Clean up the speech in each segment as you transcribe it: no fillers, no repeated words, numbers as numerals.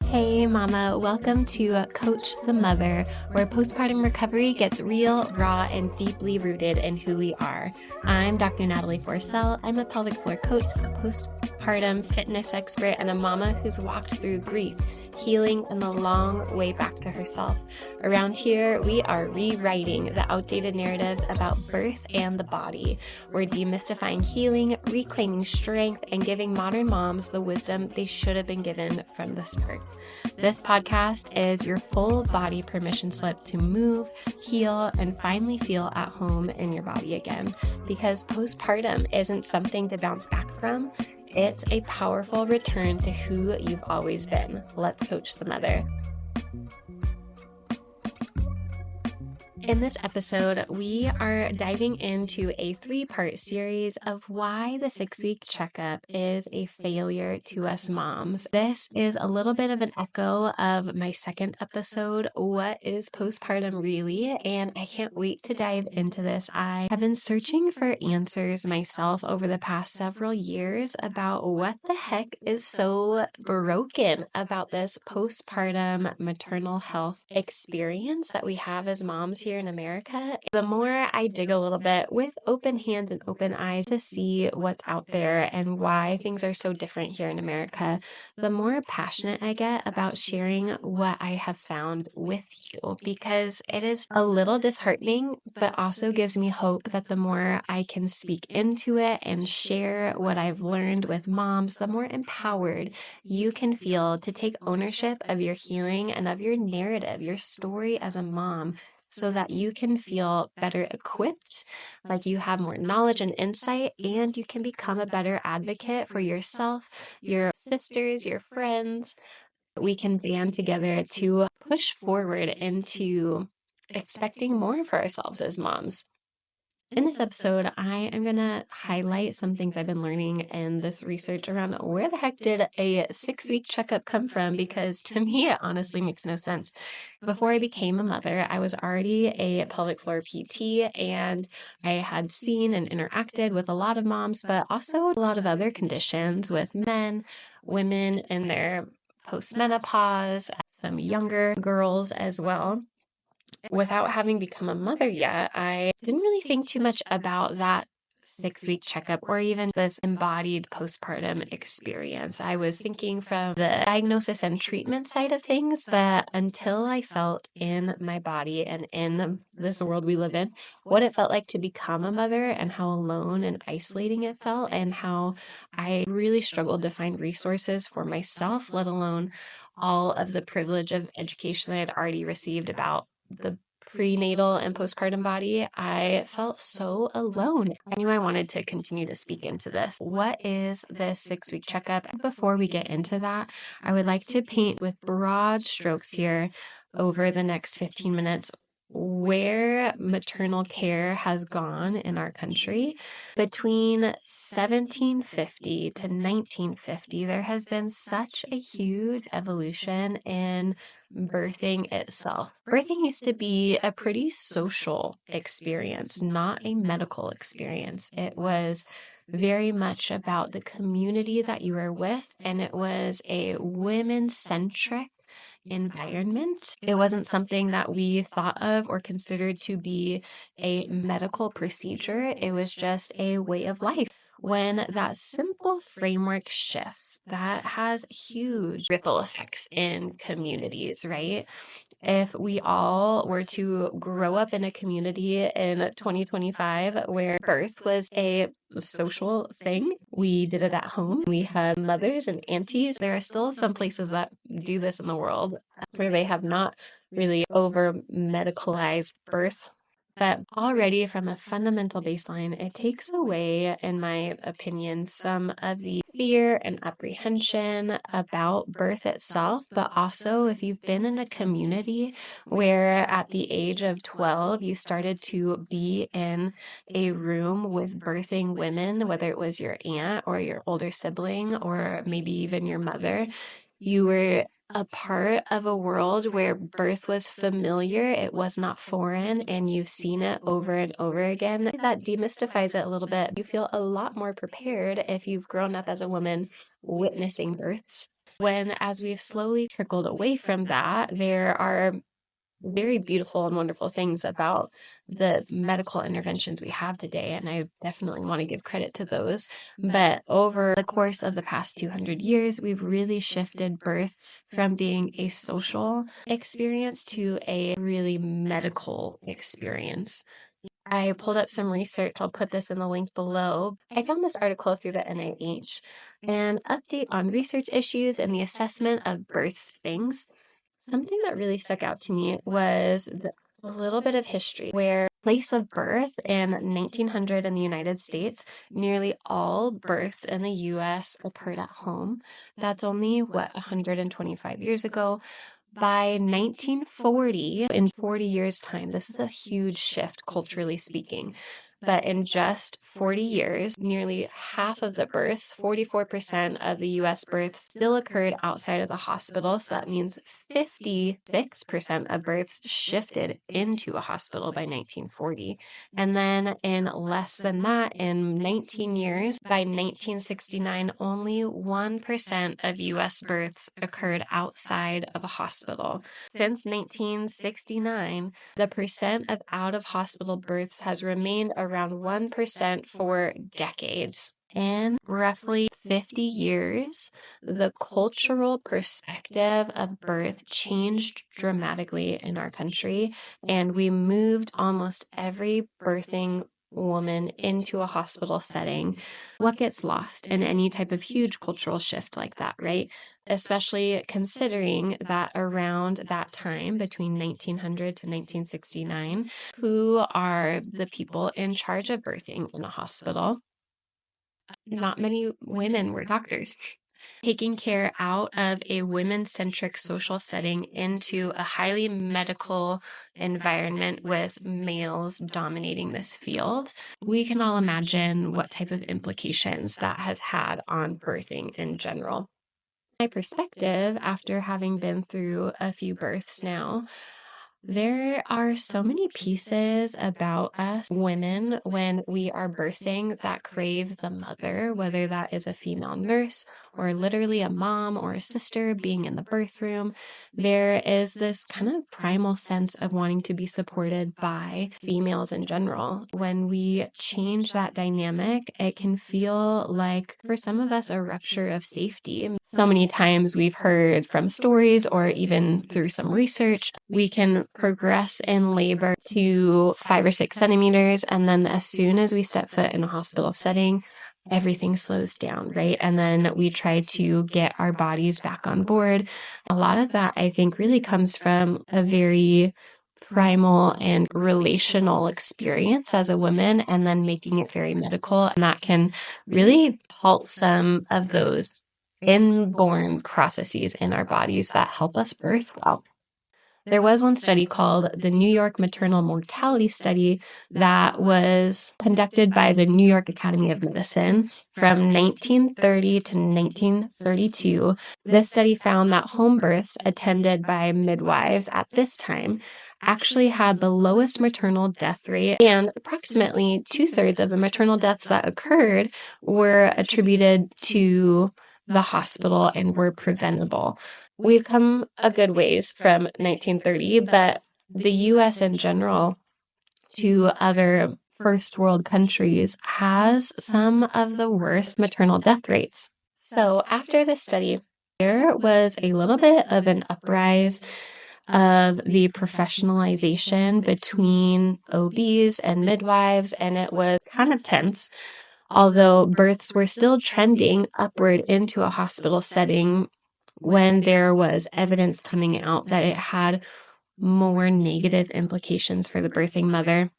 Hey mama, welcome to Coach the Mother, where postpartum recovery gets real, raw, and deeply rooted in who we are. I'm Dr. Natalie Forsell. I'm a pelvic floor coach, a postpartum fitness expert, and a mama who's walked through grief, healing, and the long way back to herself. Around here, we are rewriting the outdated narratives about birth and the body. We're demystifying healing, reclaiming strength, and giving modern moms the wisdom they should have been given from the start. This podcast is your full body permission slip to move, heal, and finally feel at home in your body again. Because postpartum isn't something to bounce back from. It's a powerful return to who you've always been. Let's coach the mother. In this episode, we are diving into a 3-part series of why the 6-week checkup is a failure to us moms. This is a little bit of an echo of my second episode, What is Postpartum Really? And I can't wait to dive into this. I have been searching for answers myself over the past several years about what the heck is so broken about this postpartum maternal health experience that we have as moms here in America. The more I dig a little bit with open hands and open eyes to see what's out there and why things are so different here in America, the more passionate I get about sharing what I have found with you, because it is a little disheartening, but also gives me hope that the more I can speak into it and share what I've learned with moms, the more empowered you can feel to take ownership of your healing and of your narrative, your story as a mom, so that you can feel better equipped, like you have more knowledge and insight, and you can become a better advocate for yourself, your sisters, your friends. We can band together to push forward into expecting more for ourselves as moms. In this episode, I am going to highlight some things I've been learning in this research around where the heck did a 6-week checkup come from, because to me, it honestly makes no sense. Before I became a mother, I was already a pelvic floor PT, and I had seen and interacted with a lot of moms, but also a lot of other conditions with men, women in their postmenopause, some younger girls as well. Without having become a mother yet, I didn't really think too much about that 6-week checkup or even this embodied postpartum experience. I was thinking from the diagnosis and treatment side of things, but until I felt in my body and in this world we live in, what it felt like to become a mother and how alone and isolating it felt, and how I really struggled to find resources for myself, let alone all of the privilege of education I had already received about the prenatal and postpartum body, I felt so alone. I knew I wanted to continue to speak into this. What is this 6-week checkup? Before we get into that, I would like to paint with broad strokes here over the next 15 minutes where maternal care has gone in our country. Between 1750 to 1950, there has been such a huge evolution in birthing itself. Birthing used to be a pretty social experience, not a medical experience. It was very much about the community that you were with, and it was a women-centric environment. It wasn't something that we thought of or considered to be a medical procedure. It was just a way of life. When that simple framework shifts, that has huge ripple effects in communities, right? If we all were to grow up in a community in 2025 where birth was a social thing, we did it at home, we had mothers and aunties. There are still some places that do this in the world where they have not really over medicalized birth. But already from a fundamental baseline, it takes away, in my opinion, some of the fear and apprehension about birth itself. But also, if you've been in a community where at the age of 12, you started to be in a room with birthing women, whether it was your aunt or your older sibling, or maybe even your mother, you were a part of a world where birth was familiar, it was not foreign, and you've seen it over and over again. That demystifies it a little bit. You feel a lot more prepared if you've grown up as a woman witnessing births. As we've slowly trickled away from that, there are very beautiful and wonderful things about the medical interventions we have today, and I definitely want to give credit to those. But over the course of the past 200 years, we've really shifted birth from being a social experience to a really medical experience. I pulled up some research. I'll put this in the link below. I found this article through the NIH, an update on research issues and the assessment of births things. Something that really stuck out to me was a little bit of history where place of birth in 1900 in the United States, nearly all births in the US occurred at home. That's only 125 years ago. By 1940, in 40 years' time, this is a huge shift culturally speaking. But in just 40 years, nearly half of the births, 44% of the US births, still occurred outside of the hospital. So that means 56% of births shifted into a hospital by 1940. And then in less than that, in 19 years, by 1969, only 1% of US births occurred outside of a hospital. Since 1969, the percent of out-of-hospital births has remained around 1% for decades. In roughly 50 years, the cultural perspective of birth changed dramatically in our country, and we moved almost every birthing woman into a hospital setting. What gets lost in any type of huge cultural shift like that, right? Especially considering that around that time, between 1900 to 1969, who are the people in charge of birthing in a hospital? Not many women were doctors. Taking care out of a women-centric social setting into a highly medical environment with males dominating this field, we can all imagine what type of implications that has had on birthing in general. My perspective, after having been through a few births now, there are so many pieces about us women when we are birthing that crave the mother, whether that is a female nurse or literally a mom or a sister being in the birth room. There is this kind of primal sense of wanting to be supported by females in general. When we change that dynamic, it can feel like, for some of us, a rupture of safety. So many times we've heard from stories or even through some research, we can progress in labor to 5 or 6 centimeters. And then as soon as we step foot in a hospital setting, everything slows down, right? And then we try to get our bodies back on board. A lot of that, I think, really comes from a very primal and relational experience as a woman, and then making it very medical. And that can really halt some of those inborn processes in our bodies that help us birth well. There was one study called the New York Maternal Mortality Study that was conducted by the New York Academy of Medicine from 1930 to 1932. This study found that home births attended by midwives at this time actually had the lowest maternal death rate, and approximately 2/3 of the maternal deaths that occurred were attributed to the hospital and were preventable. We've come a good ways from 1930, but the US in general to other first world countries has some of the worst maternal death rates. So after this study, there was a little bit of an uprise of the professionalization between OBs and midwives, and it was kind of tense. Although births were still trending upward into a hospital setting, when there was evidence coming out that it had more negative implications for the birthing mother.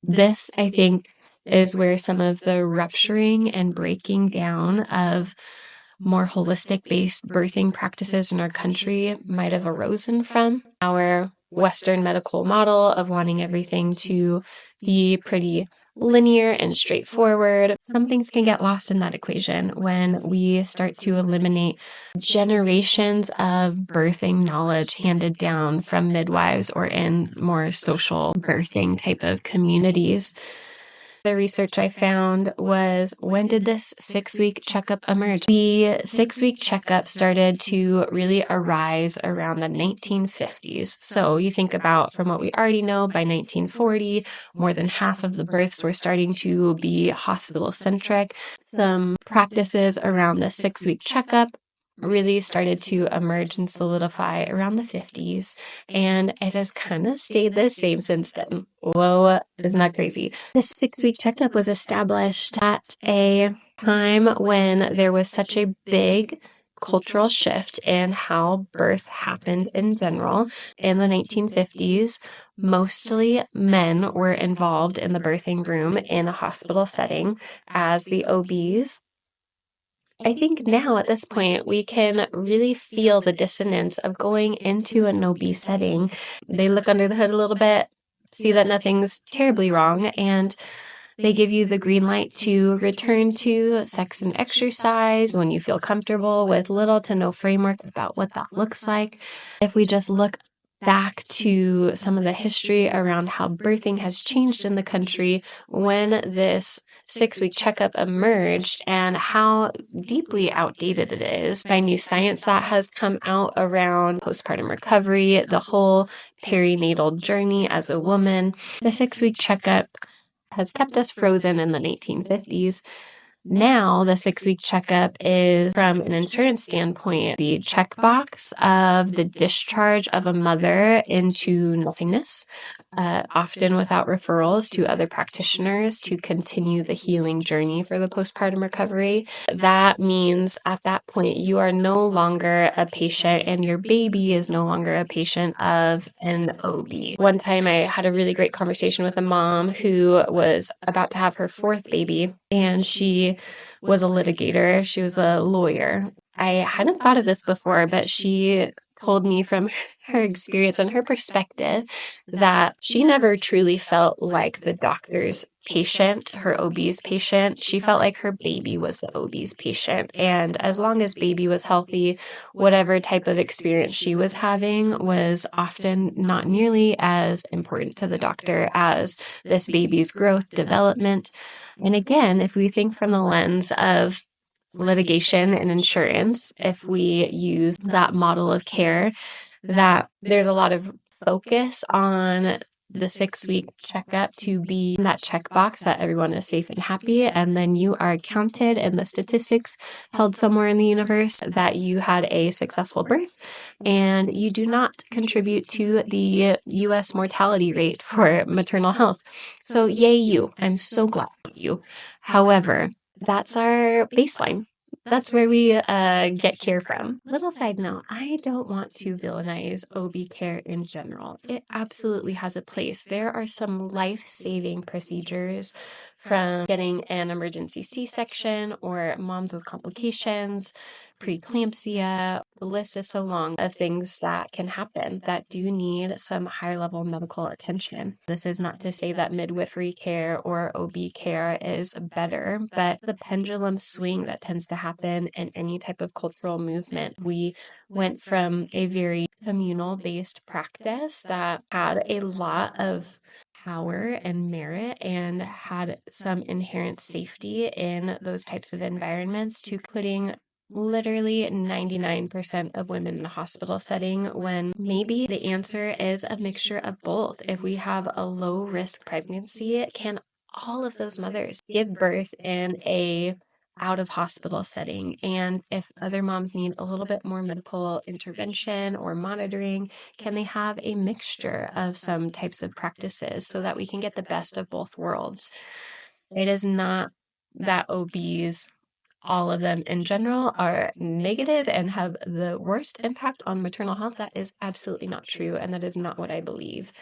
This, I think, is where some of the rupturing and breaking down of more holistic-based birthing practices in our country might have arisen from. Our Western medical model of wanting everything to be pretty linear and straightforward. Some things can get lost in that equation when we start to eliminate generations of birthing knowledge handed down from midwives or in more social birthing type of communities. The research I found was, when did this 6-week checkup emerge? The 6-week checkup started to really arise around the 1950s. So you think about, from what we already know, by 1940, more than half of the births were starting to be hospital-centric. Some practices around the 6-week checkup really started to emerge and solidify around the 50s, and it has kind of stayed the same since then. Whoa, isn't that crazy? The 6-week checkup was established at a time when there was such a big cultural shift in how birth happened in general. In the 1950s, mostly men were involved in the birthing room in a hospital setting as the OBs. I think now at this point, we can really feel the dissonance of going into an OB setting. They look under the hood a little bit, see that nothing's terribly wrong, and they give you the green light to return to sex and exercise when you feel comfortable, with little to no framework about what that looks like. If we just look back to some of the history around how birthing has changed in the country when this 6-week checkup emerged, and how deeply outdated it is by new science that has come out around postpartum recovery, the whole perinatal journey as a woman. The 6-week checkup has kept us frozen in the 1950s. Now, the 6-week checkup is, from an insurance standpoint, the checkbox of the discharge of a mother into nothingness, often without referrals to other practitioners to continue the healing journey for the postpartum recovery. That means at that point, you are no longer a patient, and your baby is no longer a patient of an OB. One time I had a really great conversation with a mom who was about to have her 4th baby, and she was a litigator. She was a lawyer. I hadn't thought of this before, but she told me from her experience and her perspective that she never truly felt like the doctor's patient, her OB's patient. She felt like her baby was the OB's patient. And as long as baby was healthy, whatever type of experience she was having was often not nearly as important to the doctor as this baby's growth, development. And again, if we think from the lens of litigation and insurance, if we use that model of care, that there's a lot of focus on the 6-week checkup to be that checkbox that everyone is safe and happy, and then you are counted in the statistics held somewhere in the universe that you had a successful birth, and you do not contribute to the U.S. mortality rate for maternal health. So yay you. I'm so glad for you. However, that's our baseline. That's where we get care from. Little side note, I don't want to villainize OB care in general. It absolutely has a place. There are some life-saving procedures, from getting an emergency C-section or moms with complications, preeclampsia. The list is so long of things that can happen that do need some high-level medical attention. This is not to say that midwifery care or OB care is better, but the pendulum swing that tends to happen in any type of cultural movement. We went from a very communal-based practice that had a lot of power and merit and had some inherent safety in those types of environments, to putting literally 99% of women in a hospital setting, when maybe the answer is a mixture of both. If we have a low risk pregnancy, can all of those mothers give birth in a out of hospital setting? And if other moms need a little bit more medical intervention or monitoring, can they have a mixture of some types of practices so that we can get the best of both worlds? It is not that OBs, all of them in general, are negative and have the worst impact on maternal health. That is absolutely not true, and that is not what I believe.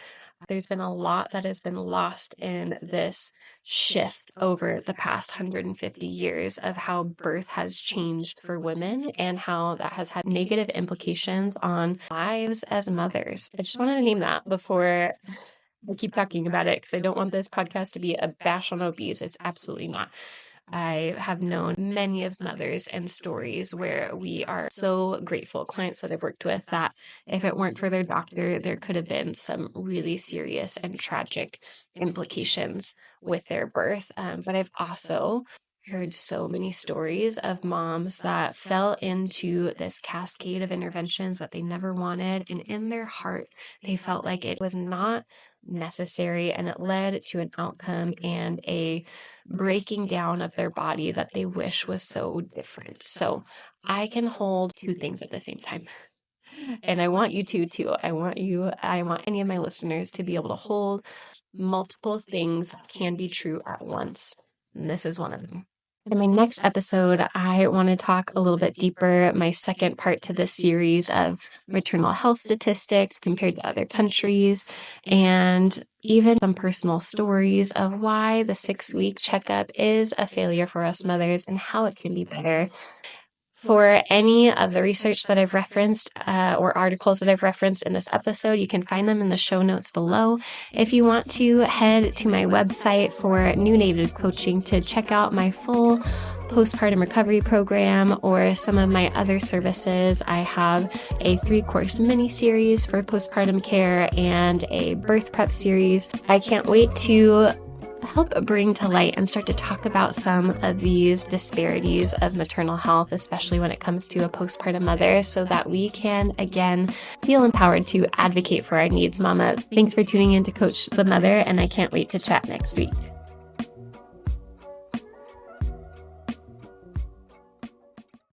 There's been a lot that has been lost in this shift over the past 150 years of how birth has changed for women and how that has had negative implications on lives as mothers. I just wanted to name that before I keep talking about it, because I don't want this podcast to be a bash on OBs. It's absolutely not. I have known many of mothers and stories where we are so grateful, clients that I've worked with, that if it weren't for their doctor, there could have been some really serious and tragic implications with their birth. But I've also heard so many stories of moms that fell into this cascade of interventions that they never wanted. And in their heart, they felt like it was not necessary, and it led to an outcome and a breaking down of their body that they wish was so different. So I can hold two things at the same time. And I want you to too. I want any of my listeners to be able to hold multiple things that can be true at once. And this is one of them. In my next episode, I want to talk a little bit deeper, my second part to this series of maternal health statistics compared to other countries, and even some personal stories of why the 6-week checkup is a failure for us mothers and how it can be better. For any of the research that I've referenced or articles that I've referenced in this episode, you can find them in the show notes below. If you want to head to my website for neonatal coaching to check out my full postpartum recovery program or some of my other services, I have a 3-course mini-series for postpartum care and a birth prep series. I can't wait to help bring to light and start to talk about some of these disparities of maternal health, especially when it comes to a postpartum mother, so that we can, again, feel empowered to advocate for our needs. Mama, thanks for tuning in to Coach the Mother, and I can't wait to chat next week.